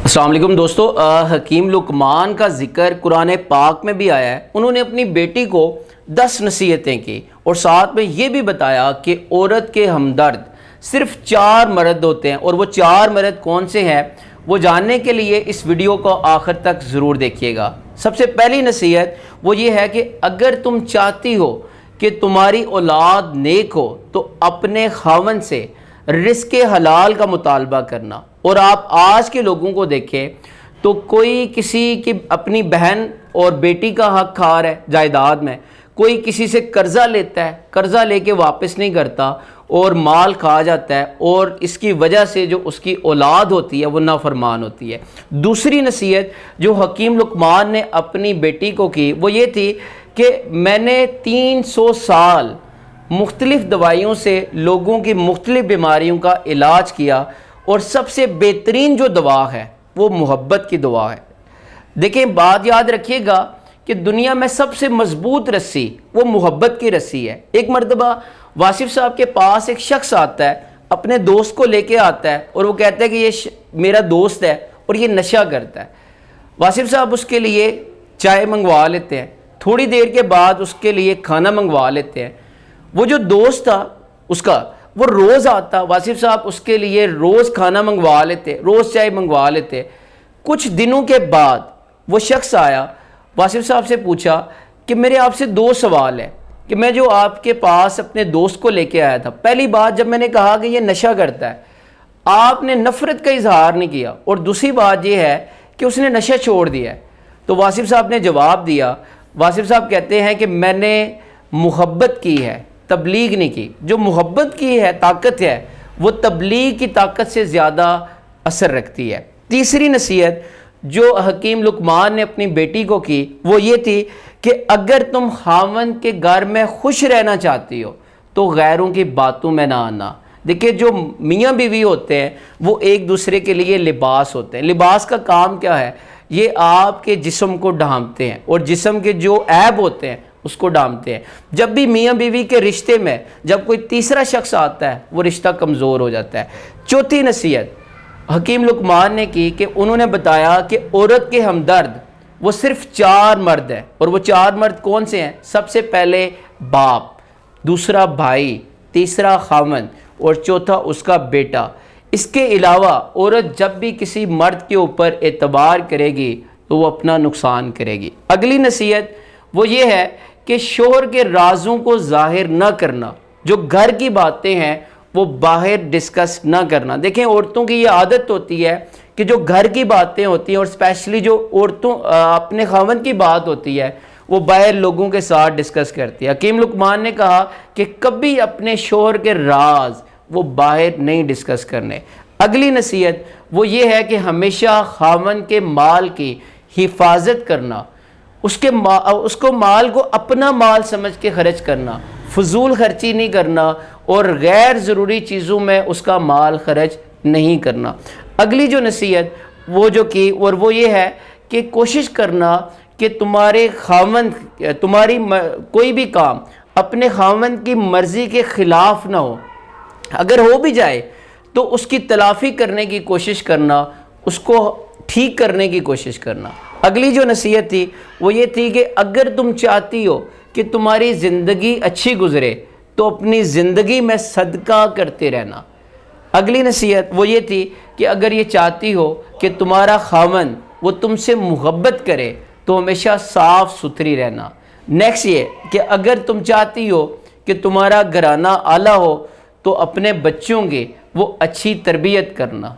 अस्सलाम वालेकुम दोस्तों, हकीम लुकमान का जिक्र कुरान पाक में भी आया है। उन्होंने अपनी बेटी को 10 नसीहतें की और साथ में ये भी बताया कि औरत के हमदर्द सिर्फ 4 मर्द होते हैं और वो 4 मर्द कौन से हैं वो जानने के लिए इस वीडियो को आखिर तक ज़रूर देखिएगा। सबसे पहली नसीहत वो ये है कि अगर तुम चाहती हो कि तुम्हारी औलाद नेक हो तो अपने खावन से रिस्क हलाल का मुतालबा करना। और आप आज के लोगों को देखें तो कोई किसी की अपनी बहन और बेटी का हक खा रहा है जायदाद में, कोई किसी से कर्ज़ा लेता है, कर्ज़ा लेके वापस नहीं करता और माल खा जाता है और इसकी वजह से जो उसकी औलाद होती है वो नाफरमान होती है। दूसरी नसीहत जो हकीम लुकमान ने अपनी बेटी को की वो ये थी कि मैंने 300 साल मुख्तलिफ़ दवाइयों से लोगों की मुख्तलिफ़ बीमारियों का इलाज किया और सबसे बेहतरीन जो दवा है वो मोहब्बत की दवा है। देखें, बात याद रखिएगा कि दुनिया में सबसे मजबूत रस्सी वो मोहब्बत की रस्सी है। एक मरतबा वासिफ साहब के पास एक शख्स आता है, अपने दोस्त को लेके आता है और वो कहता है कि ये मेरा दोस्त है और ये नशा करता है। वासिफ साहब उसके लिए चाय मंगवा लेते हैं, थोड़ी देर के बाद उसके लिए खाना मंगवा लेते हैं। वो जो दोस्त था उसका वो रोज़ आता, वासिफ साहब उसके लिए रोज़ खाना मंगवा लेते, रोज़ चाय मंगवा लेते। कुछ दिनों के बाद वो शख्स आया, वासिफ साहब से पूछा कि मेरे आपसे 2 सवाल हैं कि मैं जो आपके पास अपने दोस्त को लेके आया था, पहली बात जब मैंने कहा कि ये नशा करता है आपने नफ़रत का इजहार नहीं किया और दूसरी बात ये है कि उसने नशा छोड़ दिया है। तो वासिफ साहब ने जवाब दिया, वासिफ साहब कहते हैं कि मैंने मोहब्बत की है, तबलीग नहीं की। जो मोहब्बत की है ताकत है वो तबलीग की ताकत से ज़्यादा असर रखती है। तीसरी नसीहत जो हकीम लुकमान ने अपनी बेटी को की वो ये थी कि अगर तुम खावंद के घर में खुश रहना चाहती हो तो गैरों की बातों में ना आना। देखिए, जो मियाँ बीवी होते हैं वो एक दूसरे के लिए लिबास होते हैं। लिबास का काम क्या है? ये आपके जिस्म को ढांपते हैं और जिस्म के जो ऐब होते हैं उसको डालते हैं। जब भी मियाँ बीवी के रिश्ते में जब कोई तीसरा शख्स आता है वो रिश्ता कमज़ोर हो जाता है। चौथी नसीहत हकीम लुकमान ने की कि उन्होंने बताया कि औरत के हमदर्द वो सिर्फ 4 मर्द हैं और वो 4 मर्द कौन से हैं? सबसे पहले बाप, दूसरा भाई, तीसरा खामन और चौथा उसका बेटा। इसके अलावा औरत जब भी किसी मर्द के ऊपर एतबार करेगी तो वो अपना नुकसान करेगी। अगली नसीहत वो ये है कि शोहर के राजों को जाहिर न करना, जो घर की बातें हैं वो बाहर डिस्कस न करना। देखें, औरतों की ये आदत होती है कि जो घर की बातें होती हैं और स्पेशली जो औरतों अपने खावंद की बात होती है वो बाहर लोगों के साथ डिस्कस करती है। हकीम लुकमान ने कहा कि कभी अपने शोहर के राज वो बाहर नहीं डिस्कस करने। अगली नसीहत वो ये है कि हमेशा खावंद के माल की हिफाजत करना, उसको माल को अपना माल समझ के खर्च करना, फजूल खर्ची नहीं करना और गैर ज़रूरी चीज़ों में उसका माल खर्च नहीं करना। अगली जो नसीहत वो जो की और वो ये है कि कोशिश करना कि तुम्हारे खावंद कोई भी काम अपने खावंद की मर्ज़ी के ख़िलाफ़ ना हो। अगर हो भी जाए तो उसकी तलाफ़ी करने की कोशिश करना, उसको ठीक करने की कोशिश करना। अगली जो नसीहत थी वो ये थी कि अगर तुम चाहती हो कि तुम्हारी ज़िंदगी अच्छी गुजरे तो अपनी ज़िंदगी में सदका करते रहना। अगली नसीहत वो ये थी कि अगर ये चाहती हो कि तुम्हारा खावंद वो तुमसे मोहब्बत करे तो हमेशा साफ़ सुथरी रहना। नेक्स्ट ये कि अगर तुम चाहती हो कि तुम्हारा घराना आला हो तो अपने बच्चों की वो अच्छी तरबियत करना।